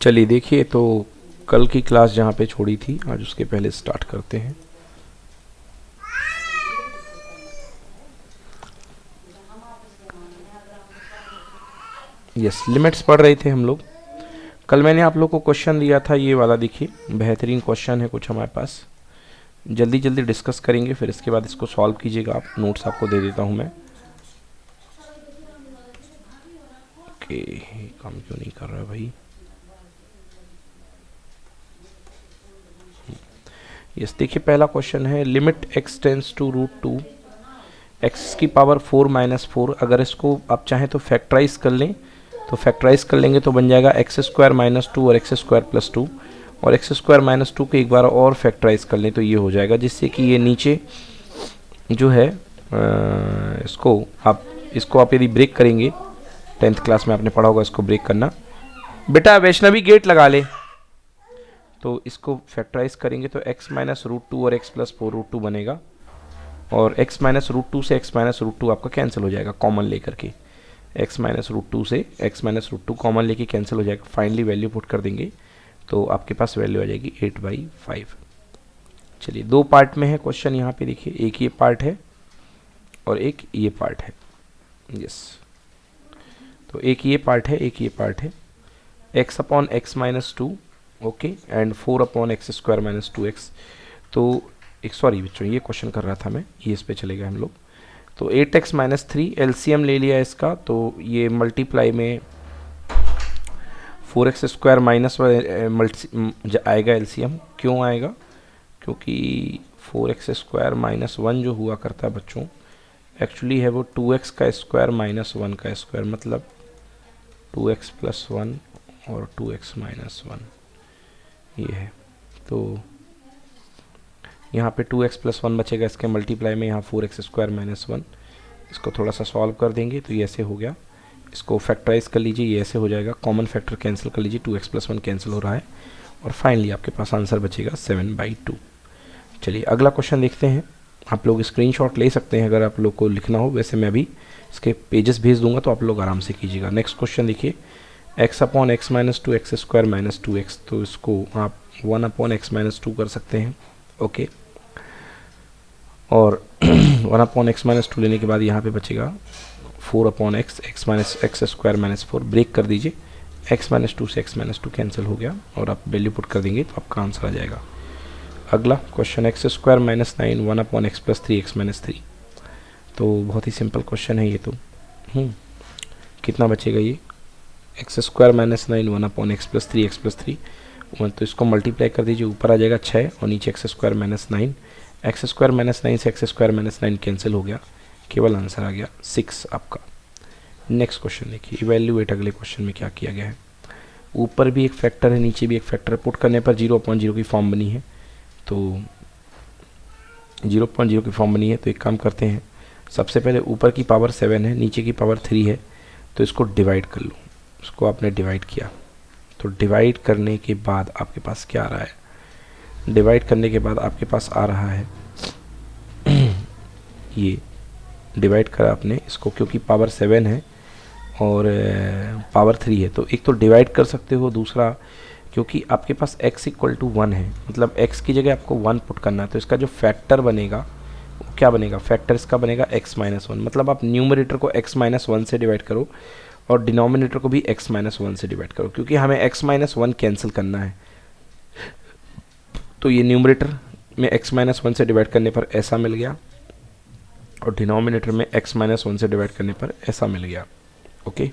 चलिए देखिए, तो कल की क्लास जहाँ पे छोड़ी थी आज उसके पहले स्टार्ट करते हैं। यस, लिमिट्स पढ़ रहे थे हम लोग। कल मैंने आप लोग को क्वेश्चन दिया था ये वाला, देखिए बेहतरीन क्वेश्चन है कुछ हमारे पास। जल्दी जल्दी डिस्कस करेंगे, फिर इसके बाद इसको सॉल्व कीजिएगा आप। नोट्स आपको दे देता हूँ मैं। ओके, काम क्यों नहीं कर रहा भाई? यस, देखिए पहला क्वेश्चन है limit x tends to √2 x की पावर 4 - 4। अगर इसको आप चाहें तो फैक्टराइज कर लें, तो फैक्टराइज कर लेंगे तो बन जाएगा x² - 2 और x² + 2। और x² - 2 को एक बार और फैक्टराइज कर लें तो ये हो जाएगा, जिससे कि ये नीचे जो है इसको आप यदि ब्रेक करेंगे, 10th क्लास में आपने पढ़ा होगा इसको ब्रेक करना। बेटा वैष्णवी गेट लगा ले। तो इसको फैक्टराइज करेंगे तो x - √2 और x + 4 √2 बनेगा। और x - √2 से x - √2 आपका कैंसिल हो जाएगा कॉमन लेकर के। x - √2 से x - √2 कॉमन लेके कैंसिल हो जाएगा। फाइनली वैल्यू पुट कर देंगे तो आपके पास वैल्यू आ जाएगी 8/5। चलिए, दो पार्ट में है क्वेश्चन यहाँ पे देखिए, एक ये पार्ट है और एक ये पार्ट है। यस, तो एक ये पार्ट है, एक ये पार्ट है। x/x - 2 okay and 4/x² - 2x। तो एक सॉरी बच्चों, ये क्वेश्चन कर रहा था मैं, ये इस पे चलेगा हम लोग। तो 8x - 3 एलसीएम ले लिया इसका, तो ये मल्टीप्लाई में 4x² - आएगा एलसीएम। क्यों आएगा? क्योंकि 4x² - 1 जो हुआ करता है बच्चों, एक्चुअली है वो 2x का स्क्वायर - 1 का स्क्वायर, मतलब 2x + 1 और 2x - 1 ये है। तो यहाँ पे 2x + 1 बचेगा, इसके मल्टीप्लाई में यहाँ 4x² - 1। इसको थोड़ा सा सॉल्व कर देंगे तो ये ऐसे हो गया। इसको फैक्टराइज कर लीजिए, ये ऐसे हो जाएगा। कॉमन फैक्टर कैंसिल कर लीजिए, 2x + 1 कैंसिल हो रहा है और फाइनली आपके पास आंसर बचेगा 7/2। चलिए अगला क्वेश्चन देखते हैं। आप लोग स्क्रीनशॉट ले सकते हैं अगर आप लोग को लिखना हो, वैसे मैं भी इसके पेजेस भेज दूंगा तो आप लोग आराम से कीजिएगा। नेक्स्ट क्वेश्चन देखिए, x/x - 2 x² - 2x। तो इसको आप 1/x - 2 कर सकते हैं। ओके, और 1/x - 2 लेने के बाद यहाँ पे बचेगा 4/x x² - 4। ब्रेक कर दीजिए, x - 2 से x - 2 कैंसिल हो गया और आप वैल्यू पुट कर देंगे तो आपका आंसर आ जाएगा। अगला क्वेश्चन x² - 9 1/x + 3x - 3। तो बहुत ही सिंपल क्वेश्चन है ये तो। कितना बचेगा ये? x² - 9 1/x + 3x + 3। तो इसको मल्टीप्लाई कर दीजिए, ऊपर आ जाएगा 6 और नीचे x² - 9। x² - 9 से x² - 9 कैंसिल हो गया, केवल आंसर आ गया 6 आपका। नेक्स्ट क्वेश्चन देखिए, इवैल्यूएट। अगले क्वेश्चन में क्या किया गया है, ऊपर भी एक फैक्टर है नीचे भी एक फैक्टर, पुट करने पर 0/0 की फॉर्म बनी है। तो 0/0 की फॉर्म बनी है तो एक काम करते हैं, सबसे पहले ऊपर की पावर 7 है, नीचे की पावर 3 है, तो इसको डिवाइड कर लो। इसको आपने डिवाइड किया तो डिवाइड करने के बाद आपके पास क्या आ रहा है? डिवाइड करने के बाद आपके पास आ रहा है ये डिवाइड करा आपने इसको, क्योंकि पावर 7 है और पावर 3 है तो एक तो डिवाइड कर सकते हो, दूसरा क्योंकि आपके पास x = 1 है, मतलब x की जगह आपको 1 पुट करना है, तो इसका जो फैक्टर बनेगा वो क्या बनेगा? फैक्टर इसका बनेगा x - 1। मतलब आप न्यूमरेटर को x - 1 से डिवाइड करो और डिनोमिनेटर को भी x - 1 से डिवाइड करो, क्योंकि हमें x - 1 कैंसिल करना है। तो ये न्यूमरेटर में x - 1 से डिवाइड करने पर ऐसा मिल गया और डिनोमिनेटर में x - 1 से डिवाइड करने पर ऐसा मिल गया। ओके,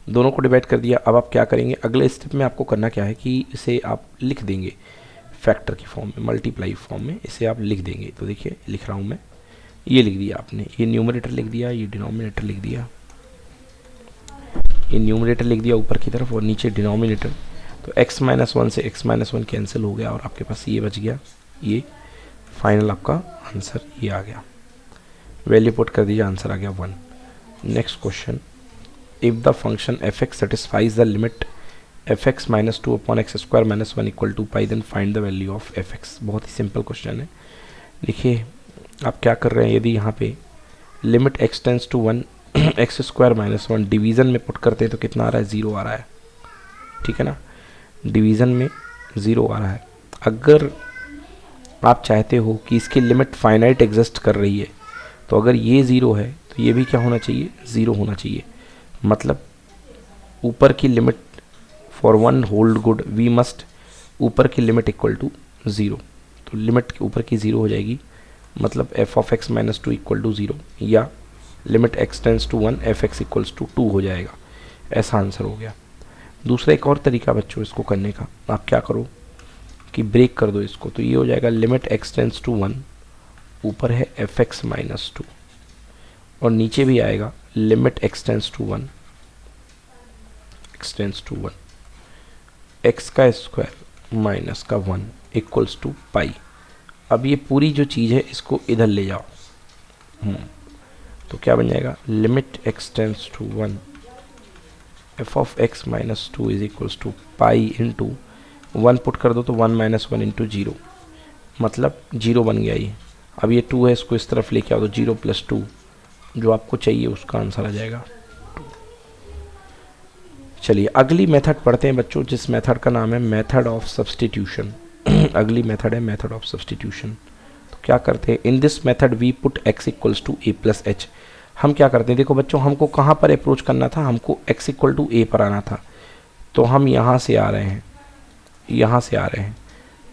दोनों को डिवाइड कर दिया। अब आप क्या करेंगे, अगले स्टेप में आपको करना क्या है कि इसे आप लिख देंगे फैक्टर की फॉर्म में, मल्टीप्लाई फॉर्म में इसे आप लिख देंगे। तो देखिए लिख रहा हूँ मैं, ये लिख दिया आपने, ये न्यूमरेटर लिख दिया, ये डिनोमिनेटर लिख दिया, ये न्यूमरेटर लिख दिया ऊपर की तरफ और नीचे डिनोमिनेटर। तो x - 1 से x - 1 कैंसिल हो गया और आपके पास ये बच गया, ये फाइनल आपका आंसर ये आ गया। वैल्यू पुट कर दीजिए, आंसर आ गया 1। Next question, if the function f(x) satisfies the limit f(x - 2/x² - 1 = π, then find the value of f(x)। बहुत ही सिंपल क्वेश्चन है। देखिए आप क्या कर रहे हैं, यदि यहाँ पे limit x tends to 1 x² - 1 division में पुट करते हैं तो कितना आ रहा है? 0 आ रहा है। ठीक है ना, डिवीज़न में 0 आ रहा है। अगर आप चाहते हो कि इसकी लिमिट फाइनाइट एग्जिस्ट कर रही है, तो अगर ये 0 है तो ये भी क्या होना चाहिए, 0 होना चाहिए। मतलब ऊपर की limit for one hold good we must ऊपर की लिमिट इक्वल टू 0, तो लिमिट के ऊपर की 0 हो जाएगी, मतलब F of X minus 2 equal to 0, या limit X tends to 1 F X equals to 2 हो जाएगा। ऐसा आंसर हो गया। दूसरा एक और तरीका बच्चों इसको करने का, आप क्या करो कि ब्रेक कर दो इसको, तो ये हो जाएगा लिमिट एक्स टेंस टू 1, ऊपर है एफ एक्स माइनस 2, और नीचे भी आएगा limit X tends to 1, X tends to 1 X का स्क्वायर माइनस का 1 इक्वल्स टू पाई। अब ये पूरी जो चीज़ है इसको इधर ले जाओ, तो क्या बन जाएगा, limit X tends to 1 F of X minus 2 is equals to pi into 1 put कर दो तो 1 माइनस 1 इंटू 0, मतलब 0 बन गया ये। अब ये 2 है, इसको इस तरफ लेके आओ तो 0 प्लस 2, जो आपको चाहिए उसका आंसर आ जाएगा 2। चलिए अगली मेथड पढ़ते हैं बच्चों, जिस मेथड का नाम है मेथड ऑफ सब्स्टिट्यूशन। अगली मेथड है मेथड ऑफ सब्स्टिट्यूशन। तो क्या करते हैं, in this method we put x equals to a plus H. हम क्या करते हैं, देखो बच्चों हमको कहाँ पर अप्रोच करना था, हमको x इक्वल टू a पर आना था, तो हम यहाँ से आ रहे हैं, यहाँ से आ रहे हैं,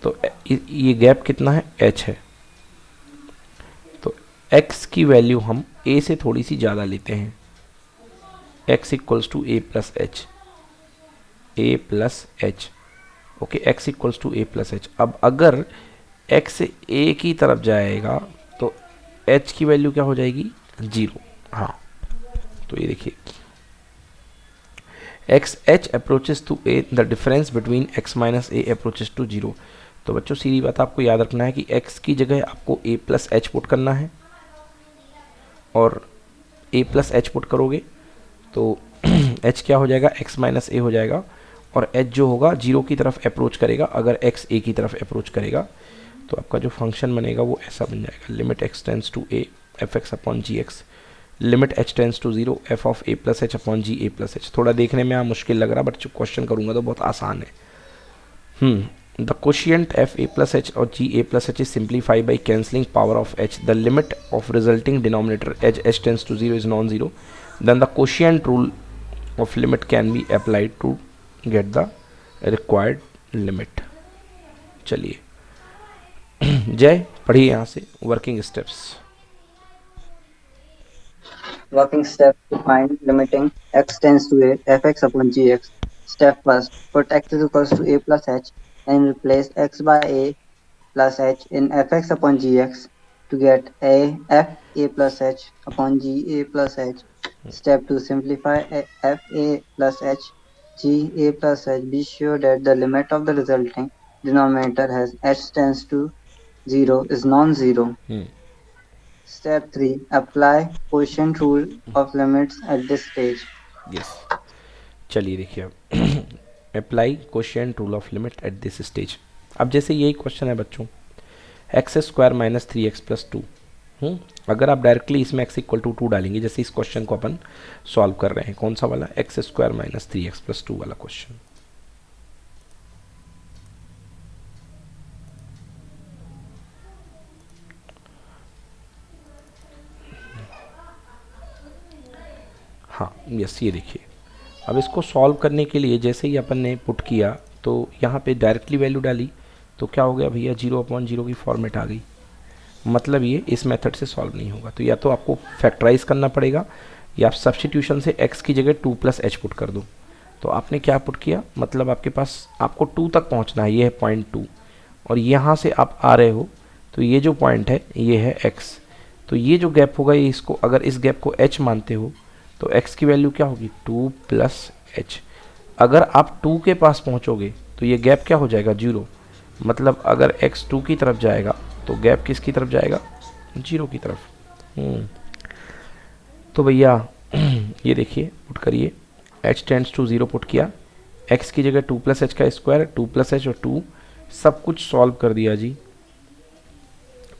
तो ये गैप कितना है, h है, तो x की वैल्यू हम a से थोड़ी सी ज़्यादा लेते हैं, x equals to a plus H, a plus H, okay, x equals to a plus H. अब अगर x a की तरफ जाएगा तो h की वैल्यू क्या हो जाएगी, 0। हाँ, तो ये देखिए X H approaches to a, the difference between x minus a approaches to 0। तो बच्चों सीधी बात आपको याद रखना है कि x की जगह आपको a प्लस एच पुट करना है, और a प्लस एच पुट करोगे तो h क्या हो जाएगा, x माइनस a हो जाएगा, और h जो होगा 0 की तरफ अप्रोच करेगा, अगर x a की तरफ अप्रोच करेगा तो आपका जो फंक्शन बनेगा वो ऐसा बन जाएगा, limit x tends to a F X upon G X, limit h tends to 0 F of a plus H upon G a plus H. थोड़ा देखने में यहाँ मुश्किल लग रहा, बट जो क्वेश्चन करूँगा तो बहुत आसान है। The quotient F a plus H और G a plus H is simplify by cancelling power of h, the limit of resulting denominator as h tends to 0 is non zero, then the quotient rule of limit can be applied to get the required limit. चलिए जय पढ़िए यहाँ से working steps. Working step to find limiting x tends to a fx upon gx. Step first, put x is equals to a plus h and replace x by a plus h in fx upon gx to get a f a plus h upon g a plus h. Step 2, simplify f a plus h g a plus h. Be sure that the limit of the resulting denominator has h tends to 0 is non-zero. Step 3, apply quotient rule of limits at this stage. Yes, चलिए देखिए अब apply quotient rule of limit at this stage. अब जैसे यही question है बच्चों, x square minus 3x plus 2, अगर आप डायरेक्टली इसमें x इक्वल टू 2 डालेंगे, जैसे इस क्वेश्चन को अपन सॉल्व कर रहे हैं, कौन सा वाला, x square minus 3x plus 2 वाला क्वेश्चन। हाँ यस, ये देखिए अब इसको सॉल्व करने के लिए जैसे ही अपन ने पुट किया तो यहाँ पे डायरेक्टली वैल्यू डाली तो क्या हो गया भैया, 0/0 की फॉर्मेट आ गई, मतलब ये इस मेथड से सॉल्व नहीं होगा। तो या तो आपको फैक्टराइज करना पड़ेगा या आप सब्स्टिट्यूशन से x की जगह 2 प्लस एच पुट कर दो। तो आपने क्या पुट किया, मतलब आपके पास आपको 2 तक पहुँचना है, ये है पॉइंट 2, और यहाँ से आप आ रहे हो तो ये जो पॉइंट है ये है x, तो ये जो गैप होगा ये, इसको अगर इस गैप को h मानते हो तो x की वैल्यू क्या होगी, 2 प्लस एच। अगर आप 2 के पास पहुंचोगे तो ये गैप क्या हो जाएगा, 0, मतलब अगर x 2 की तरफ जाएगा तो गैप किसकी तरफ जाएगा, 0 की तरफ। तो भैया ये देखिए पुट करिए, h टेंड्स टू 0 पुट किया, x की जगह 2 प्लस एच का स्क्वायर, 2 प्लस एच और 2 सब कुछ सॉल्व कर दिया जी,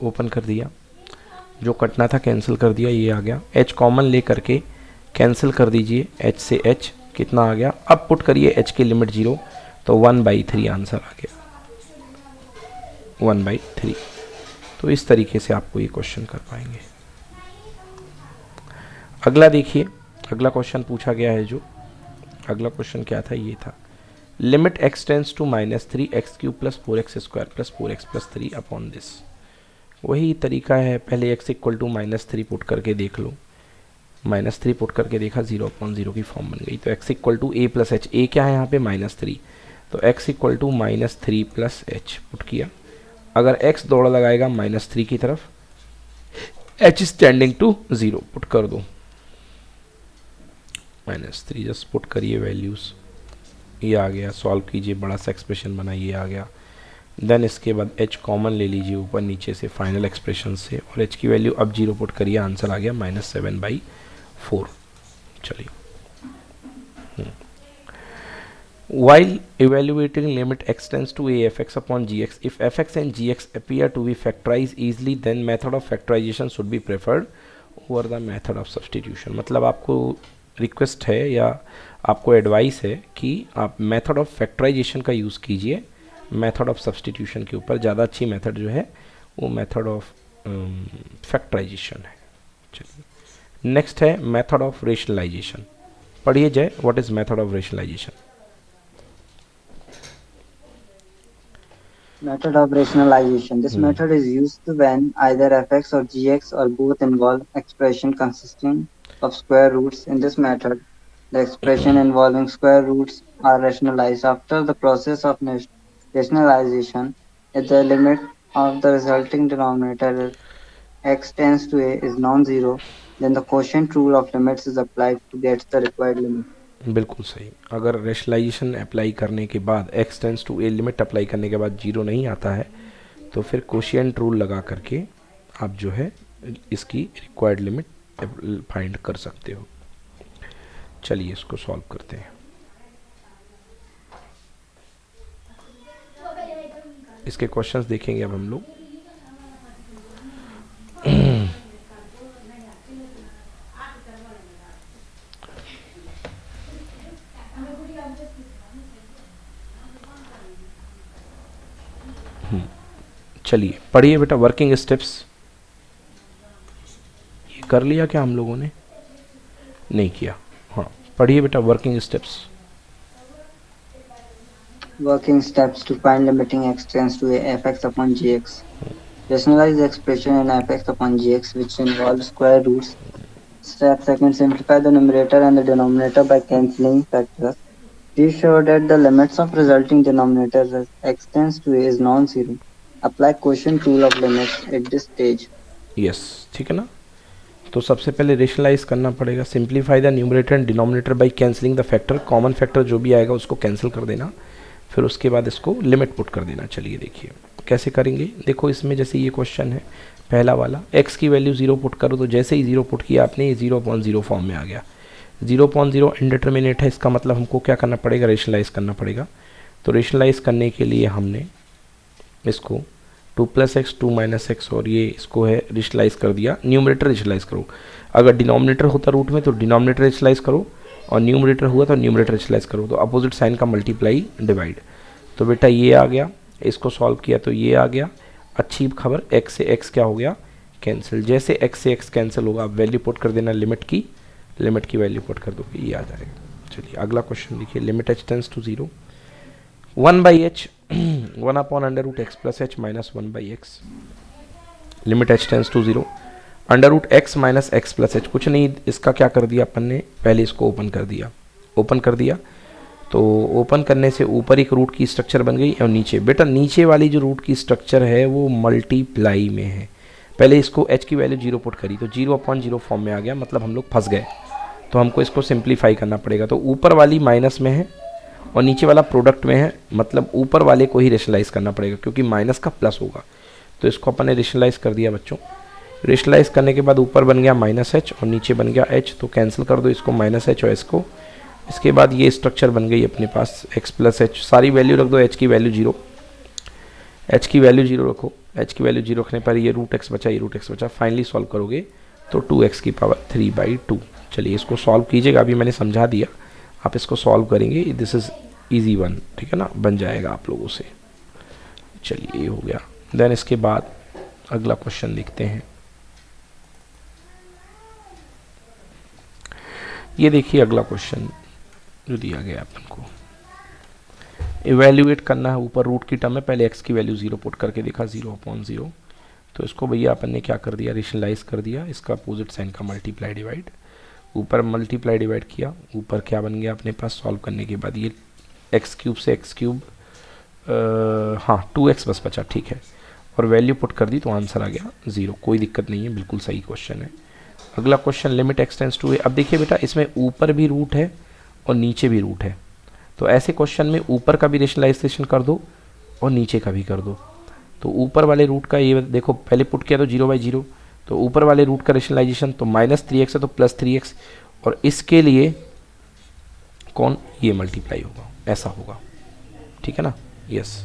ओपन कर दिया, जो कटना था कैंसिल कर दिया, ये आ गया, h कॉमन ले करके कैंसिल कर दीजिए, h से h कितना आ गया, अब पुट करिए h की लिमिट 0, तो 1/3 आंसर आ गया, 1/3। तो इस तरीके से आपको ये क्वेश्चन कर पाएंगे। अगला देखिए, अगला क्वेश्चन पूछा गया है जो, अगला क्वेश्चन क्या था, ये था limit x tends to -3 x³ + 4x² + 4x + 3 upon this. वही तरीका है, पहले x = -3 पुट करके देख लो, -3 पुट करके देखा, 0/0 की फॉर्म बन गई। तो x = a + h, a क्या है यहाँ पे -3, तो x = -3 + h पुट किया। अगर x दौड़ लगाएगा -3 की तरफ, h स्टैंडिंग टू 0 पुट कर दो, -3 जस्ट पुट करिए वैल्यूज़, ये आ गया, सॉल्व कीजिए, बड़ा सा एक्सप्रेशन बनाइए, आ गया। देन इसके बाद h कॉमन ले लीजिए ऊपर नीचे से फाइनल एक्सप्रेशन से, और h की वैल्यू अब 0 पुट करिए, आंसर आ गया -7/4। चलिए, while evaluating limit x tends to a fx upon gx, if fx and gx appear to be factorized easily, then method of factorization should be preferred over the method of substitution। मतलब आपको request है या आपको advice है कि आप method of factorisation का use कीजिए मेथड ऑफ सब्सटीट्यूशन के ऊपर। ज़्यादा अच्छी मेथड जो है वो मेथड ऑफ फैक्टराइजेशन है। चलिए, नेक्स्ट है मेथड ऑफ रेशनलाइजेशन। पढ़िए जाए, what is method of rationalization? Method of rationalization. This method is used when either fx or gx or both involve expression consisting of square roots. In this method, the expression involving square roots are rationalized. After the process of rationalization, if the limit of the resulting denominator x tends to a is non-zero, then the quotient rule of limits is applied to get the required limit. बिल्कुल सही। अगर rationalisation apply करने के बाद x tends to A limit apply करने के बाद 0 नहीं आता है, तो फिर कोशिएंट रूल लगा करके आप जो है इसकी रिक्वायर्ड लिमिट फाइंड कर सकते हो। चलिए इसको सॉल्व करते हैं। इसके क्वेश्चंस देखेंगे अब हम लोग। चलिए पढ़िए बेटा, वर्किंग स्टेप्स। ये कर लिया क्या हम लोगों ने? नहीं किया। हाँ, पढ़िए बेटा working steps. Working steps to find limiting x tends to a fx upon gx. Rationalize the expression in fx upon gx which involves square roots. Step second, simplify the numerator and the denominator by cancelling factors. Be sure that the limits of resulting denominator as x tends to a is non-zero. Apply quotient rule of limits at this stage. Yes, ठीक है ना। तो सबसे पहले rationalise करना पड़ेगा। Simplify the numerator and denominator by cancelling the factor. Common factor जो भी आएगा उसको कैंसिल कर देना, फिर उसके बाद इसको लिमिट पुट कर देना। चलिए देखिए कैसे करेंगे। देखो इसमें जैसे ये क्वेश्चन है पहला वाला, x की वैल्यू 0 पुट करो, तो जैसे ही 0 पुट किया आपने, ये 0/0 फॉर्म में आ गया। 0/0 इंडिटरमिनेट है, इसका मतलब हमको क्या करना पड़ेगा? रेशनलाइज करना पड़ेगा। तो रेशनलाइज करने के लिए हमने इसको 2 + x 2 - x और ये इसको है रेशनलाइज कर दिया। न्यूमरेटर रेशनलाइज करो। अगर डिनोमिनेटर होता रूट में तो डिनोमिनेटर रेशनलाइज करो, और न्यूमरेटर हुआ तो न्यूमरेटर रेशनलाइज करो। तो अपोजिट साइन का मल्टीप्लाई डिवाइड। तो बेटा ये आ गया, इसको सॉल्व किया तो ये आ गया। अच्छी खबर, x से x क्या हो गया? कैंसिल। जैसे x से x कैंसिल होगा, आप वैल्यू पुट कर देना लिमिट की वैल्यू पुट कर दोगे, ये आ जाएगा। चलिए अगला क्वेश्चन देखिए। Limit h tends to 0, 1/h 1/√x + h - 1/x। Limit h tends to 0, √x - x + h। कुछ नहीं, इसका क्या कर दिया अपन ने, पहले इसको ओपन कर दिया। तो ओपन करने से ऊपर एक रूट की स्ट्रक्चर बन गई, और नीचे बेटा नीचे वाली जो रूट की स्ट्रक्चर है वो मल्टीप्लाई में है। पहले इसको h की वैल्यू 0 पुट करी तो 0/0 फॉर्म में आ गया, मतलब हम लोग फंस गए। तो हमको इसको सिंप्लीफाई करना पड़ेगा। तो ऊपर वाली माइनस में है और नीचे वाला प्रोडक्ट में है, मतलब ऊपर वाले को ही रेशनलाइज करना पड़ेगा, क्योंकि माइनस का प्लस होगा। तो इसको अपन ने रेशनलाइज कर दिया बच्चों। रेशनलाइज करने के बाद ऊपर बन गया -h और नीचे बन गया h, तो कैंसिल कर दो इसको -h और s को। इसके बाद ये स्ट्रक्चर बन गई अपने पास x + h। सारी वैल्यू रख दो, h की वैल्यू 0, h की वैल्यू 0 रखो। h की वैल्यू 0 रखने पर ये √x बचा, फाइनली सॉल्व करोगे तो 2x की पावर 3/2। चलिए इसको सॉल्व कीजिएगा, अभी मैंने समझा दिया, आप इसको सॉल्व करेंगे, दिस इज़ ईजी वन, ठीक है ना, बन जाएगा आप लोगों से। चलिए ये हो गया। देन इसके बाद अगला क्वेश्चन लिखते हैं। ये देखिए अगला क्वेश्चन जो दिया गया अपन को, इवेल्युएट करना है, ऊपर रूट की टर्म में पहले x की वैल्यू 0 पुट करके देखा, 0/0, तो इसको भैया अपन ने क्या कर दिया, रेशनलाइज कर दिया, इसका अपोजिट साइन का मल्टीप्लाई डिवाइड, ऊपर मल्टीप्लाई डिवाइड किया, ऊपर क्या बन गया अपने पास सॉल्व करने के बाद, ये x³ से x³, हाँ 2x बस बचा, ठीक है, और वैल्यू पुट कर दी तो आंसर आ गया 0, कोई दिक्कत नहीं है, बिल्कुल सही क्वेश्चन है। अगला question, limit x tends to a। अब देखिए बेटा इसमें ऊपर भी रूट है और नीचे भी रूट है, तो ऐसे क्वेश्चन में ऊपर का भी रेशनलाइजेशन कर दो और नीचे का भी कर दो। तो ऊपर वाले रूट का ये देखो पहले पुट किया तो 0/0, तो ऊपर वाले रूट का रेशनलाइजेशन तो -3x है तो +3x, और इसके लिए कौन, ये मल्टीप्लाई होगा, ऐसा होगा, ठीक है ना, यस।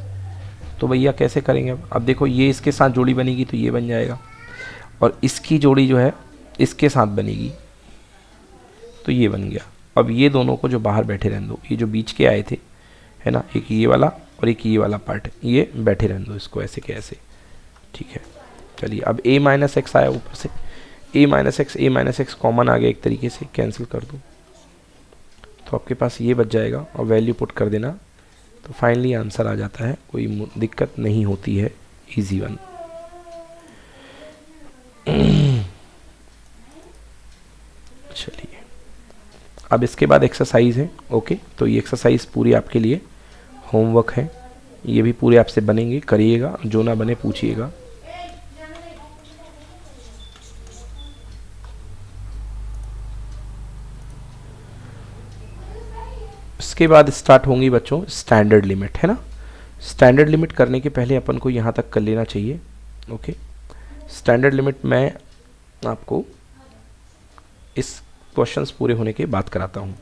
तो भैया कैसे करेंगे अब देखो ये इसके साथ जोड़ी बनेगी तो ये बन जाएगा, और इसकी जोड़ी जो है इसके साथ बनेगी तो ये बन गया। अब ये दोनों को जो बाहर बैठे रहने दो, ये जो बीच के आए थे है ना, एक ये वाला और एक ये वाला पार्ट, ये बैठे रहने दो इसको ऐसे के ऐसे, ठीक है। चलिए अब a-x आया ऊपर से, a-x कॉमन आ गया एक तरीके से, कैंसिल कर दो तो आपके पास ये बच जाएगा और वैल्यू पुट कर देना, तो फाइनली आंसर आ जाता है, कोई दिक्कत नहीं होती है, इजी वन। चलिए अब इसके बाद एक्सरसाइज है, ओके, तो ये एक्सरसाइज पूरी आपके लिए होमवर्क है, ये भी पूरे आपसे बनेंगे, करिएगा, जो ना बने पूछिएगा। इसके बाद स्टार्ट होंगी बच्चों स्टैंडर्ड लिमिट, है ना। स्टैंडर्ड लिमिट करने के पहले अपन को यहाँ तक कर लेना चाहिए, ओके। स्टैंडर्ड लिमिट मैं आपको इस क्वेश्चंस पूरे होने के बाद कराता हूँ।